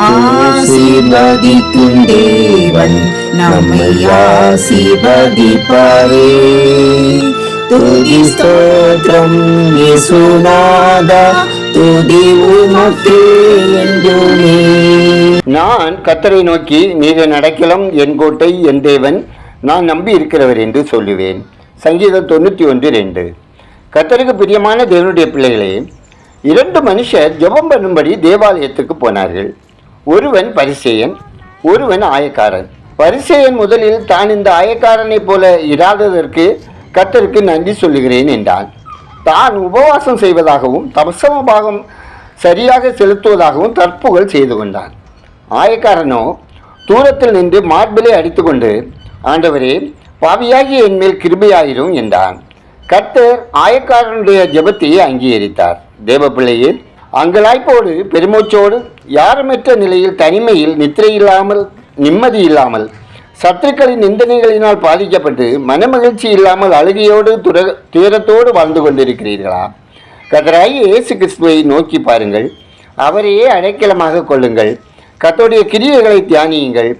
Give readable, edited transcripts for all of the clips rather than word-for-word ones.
ஆசீர்வதிக்கும் தேவன் நம்மை ஆசீர்வதிப்பாரே. துதி ஸ்தோத்திரம் இயேசுநாதா, துதி உமக்கே என்றுமே. நான் கர்த்தரை நோக்கி, நீர் என் அடைக்கலம், என் கோட்டை, என் தேவன், நான் நம்பி இருக்கிறவர் என்று சொல்லுவேன். சங்கீதம் 91:2. கர்த்தருக்கு பிரியமான தேவனுடைய பிள்ளைகளே, 2 மனுஷர் ஜெபம் பண்ணும்படி தேவாலயத்துக்கு போனார்கள். ஒருவன் பரிசேயன், ஒருவன் ஆயக்காரன். பரிசேயன் முதலில் தான் இந்த ஆயக்காரனைப் போல இராததற்கு கர்த்தருக்கு நன்றி சொல்லுகிறேன் என்றான். தான் உபவாசம் செய்வதாகவும் தபசம பாகம் சரியாக செலுத்துவதாகவும் தற்புகள் செய்து கொண்டான். ஆயக்காரனோ தூரத்தில் நின்று மார்பிலை அடித்துக்கொண்டு, ஆண்டவரே, பாவியாகி என் மேல் கிருபையாயிரும் என்றான். கர்த்தர் ஆயக்காரனுடைய ஜெபத்தை அங்கீகரித்தார். தேவ பிள்ளையே, அங்கலாய்ப்போடு பெருமூச்சோடு யாருமற்ற நிலையில் தனிமையில் நிம்மதி இல்லாமல் சத்துருக்களின் நிந்தனைகளினால் பாதிக்கப்பட்டு மனமகிழ்ச்சி இல்லாமல் அழுகையோடு துயரத்தோடு வாழ்ந்து கொண்டிருக்கிறீர்களா? கர்த்தராகிய இயேசு கிறிஸ்துவை நோக்கி பாருங்கள். அவரையே அடைக்கலமாக கொள்ளுங்கள். கர்த்தருடைய கிரியைகளை தியானியுங்கள்.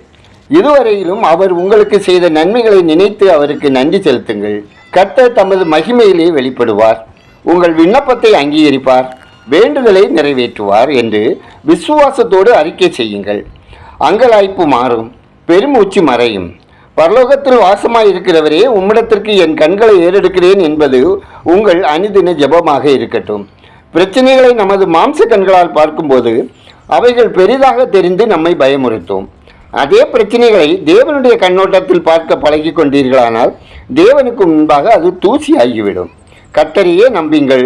இதுவரையிலும் அவர் உங்களுக்கு செய்த நன்மைகளை நினைத்து அவருக்கு நன்றி செலுத்துங்கள். கர்த்தர் தமது மகிமையிலே வெளிப்படுவார். உங்கள் விண்ணப்பத்தை அங்கீகரிப்பார், வேண்டுதலை நிறைவேற்றுவார் என்று விசுவாசத்தோடு அறிக்கை செய்யுங்கள். அங்கலாய்ப்பு மாறும், பெருமூச்சு மறையும். பரலோகத்தில் வாசமாய் இருக்கிறவரே, உம்மிடத்திற்கு என் கண்களை ஏறெடுக்கிறேன் என்பது உங்கள் அனுதின ஜெபமாக இருக்கட்டும். பிரச்சனைகளை நமது மாம்ச கண்களால் பார்க்கும்போது அவைகள் பெரிதாக தெரிந்து நம்மை பயமுறுத்தும். அதே பிரச்சனைகளை தேவனுடைய கண்ணோட்டத்தில் பார்க்க பழகி கொண்டீர்களானால் தேவனுக்கு முன்பாக அது தூசி ஆகிவிடும். கர்த்தரையே நம்புங்கள்,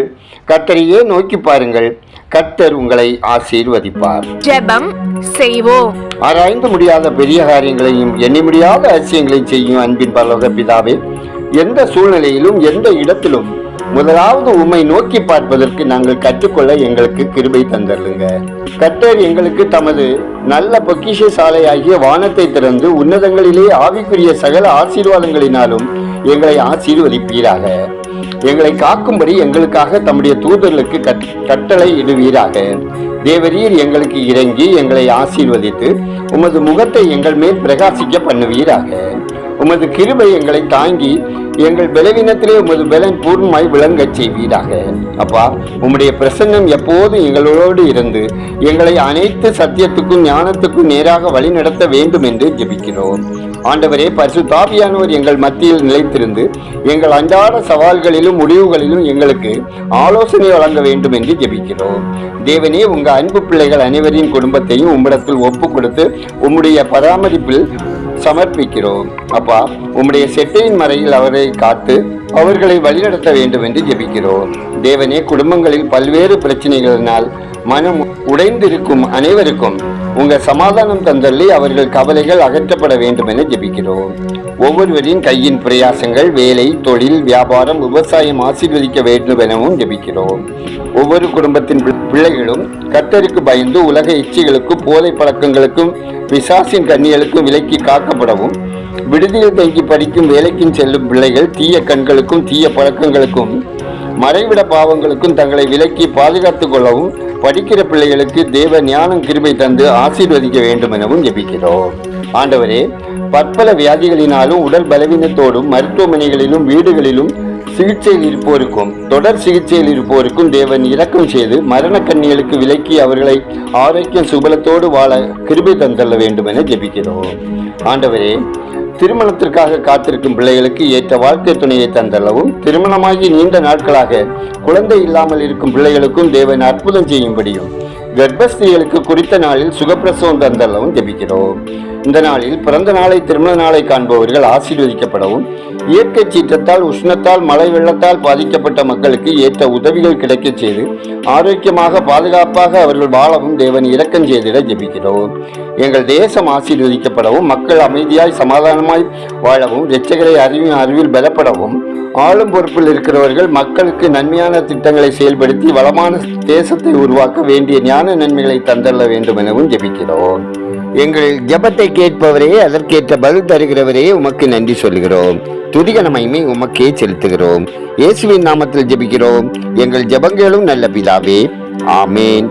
கர்த்தரையே நோக்கி பாருங்கள். கர்த்தர் உங்களை ஆசீர்வதிப்பார். ஜெபம் செய்வோம். ஆராய்ந்து முடியாத பெரிய காரியங்களையும் எண்ணி முடியாத அதிசயங்களையும் செய்யும் அன்பின் பரலோக பிதாவே, எந்த சூழ்நிலையிலும் எந்த இடத்திலும் முதலாவது உம்மை நோக்கி பார்ப்பதற்கு நாங்கள் கற்றுக்கொள்ள எங்களுக்கு கிருபை தந்தருங்க. கர்த்தர் எங்களுக்கு தமது நல்ல பொக்கிஷ சாலையாகிய வானத்தை திறந்து உன்னதங்களிலே ஆவிக்குரிய சகல ஆசீர்வாதங்களினாலும் எங்களை ஆசீர்வதிப்பீராக. எங்களை காக்கும்படி எங்களுக்காக தம்முடைய தூதர்களுக்கு கட்டளை இடுவீராக. தேவரீர் எங்களுக்கு இறங்கி எங்களை ஆசீர்வதித்து உமது முகத்தை எங்கள் மேல் பிரகாசிக்க பண்ணுவீராக. உமது கிருபை எங்களை தாங்கி எங்கள் பலவீனத்திலே உமது பலன் பூர்ணமாய் விளங்கச் செய்வீராக. அப்பா, உம்முடைய பிரசன்னம் எப்போதும் எங்களோடு இருந்து எங்களை அனைத்து சத்தியத்துக்கும் ஞானத்துக்கும் நேராக வழி நடத்த வேண்டும் என்று ஜெபிக்கிறோம். ஆண்டவரே, பரிசுத்த ஆவியானவர் எங்கள் மத்தியில் நிலைத்திருந்து எங்கள் அன்றாட சவால்களிலும் முடிவுகளிலும் எங்களுக்கு ஆலோசனை வழங்க வேண்டும் என்று ஜெபிக்கிறோம். தேவனே, உங்க அன்பு பிள்ளைகள் அனைவரின் குடும்பத்தையும் உம்மிடத்தில் ஒப்பு கொடுத்து உம்முடைய பராமரிப்பில் சமர்ப்பிக்கிறோம். அப்பா, உம்முடைய செட்டையின் மறையில் அவரை காத்து அவர்களை வழிநடத்த வேண்டும் என்று ஜெபிக்கிறோம். தேவனே, குடும்பங்களில் பல்வேறு பிரச்சனைகளினால் மனம் உடைந்திருக்கும் அனைவருக்கும் உங்க சமாதானம் தந்தள்ளி அவர்கள் கவலைகள் அகற்றப்பட வேண்டும் என ஜெபிக்கிறோம். ஒவ்வொருவரின் கையின் பிரயாசங்கள், வேலை, தொழில், வியாபாரம், விவசாயம் ஆசீர்வதிக்க வேண்டும் எனவும் ஜெபிக்கிறோம். ஒவ்வொரு குடும்பத்தின் பிள்ளைகளும் கர்த்தருக்கு பயந்து உலக இச்சைகளுக்கும் போதை பழக்கங்களுக்கும் பிசாசின் கண்ணிகளுக்கும் விலக்கி காக்கப்படவும், விடுதியில் தங்கி படிக்கும் வேலைக்கும் செல்லும் பிள்ளைகள் தீய கண்களுக்கும் தீய பழக்கங்களுக்கும் மறைவிட பாவங்களுக்கும் தங்களை விலக்கி பாதுகாத்துக் கொள்ளவும், படிக்கிற பிள்ளைகளுக்கு தேவ ஞானம் கிருபை தந்து ஆசீர்வதிக்க வேண்டும் எனவும் ஜெபிக்கிறோம். ஆண்டவரே, பற்பல வியாதிகளினாலும் உடல் பலவீனத்தோடும் மருத்துவமனைகளிலும் வீடுகளிலும் சிகிச்சையில் இருப்போருக்கும் தொடர் சிகிச்சையில் இருப்போருக்கும் தேவன் இரக்கம் செய்து மரண கண்ணிகளுக்கு விலக்கி அவர்களை ஆரோக்கியம் சுபலத்தோடு வாழ கிருபை தந்தள்ள வேண்டும் என ஜெபிக்கிறோம். ஆண்டவரே, திருமணத்திற்காக காத்திருக்கும் பிள்ளைகளுக்கு ஏற்ற வாழ்க்கை துணையை தந்தள்ளவும், திருமணமாகி நீண்ட நாட்களாக குழந்தை இல்லாமல் இருக்கும் பிள்ளைகளுக்கும் தேவன் அற்புதம் செய்யும்படியும், கர்ப்பஸ்திரிகளுக்கு குறித்த நாளில் சுகப்பிரசவம் தந்தள்ளவும் ஜெபிக்கிறோம். இந்த நாளில் பிறந்த நாளை திருமண நாளை காண்பவர்கள் ஆசீர்வதிக்கப்படவும், இயற்கை சீற்றத்தால் உஷ்ணத்தால் மழை வெள்ளத்தால் பாதிக்கப்பட்ட மக்களுக்கு ஏற்ற உதவிகள் கிடைக்கச் செய்து ஆரோக்கியமாக பாதுகாப்பாக அவர்கள் வாழவும் தேவன் இரக்கம் செய்திட ஜெபிக்கிறோம். எங்கள் தேசம் ஆசீர்வதிக்கப்படவும், மக்கள் அமைதியாய் சமாதானமாய் வாழவும், இரட்சகரை அறிவில் பலப்படவும், ஆளும் பொறுப்பில் இருக்கிறவர்கள் மக்களுக்கு நன்மையான திட்டங்களை செயல்படுத்தி வளமான தேசத்தை உருவாக்க வேண்டிய ஞான நன்மைகளை தந்தள்ள வேண்டும் எனவும் ஜெபிக்கிறோம். எங்கள் ஜெபத்தை கேட்பவரே, அதற்கேற்ற பதில் தருகிறவரே, உமக்கு நன்றி சொல்கிறோம். துதிகன மகிமை உமக்கே செலுத்துகிறோம். இயேசுவின் நாமத்தில் ஜெபிக்கிறோம் எங்கள் ஜெபங்களும் நல்ல பிதாவே. ஆமேன்.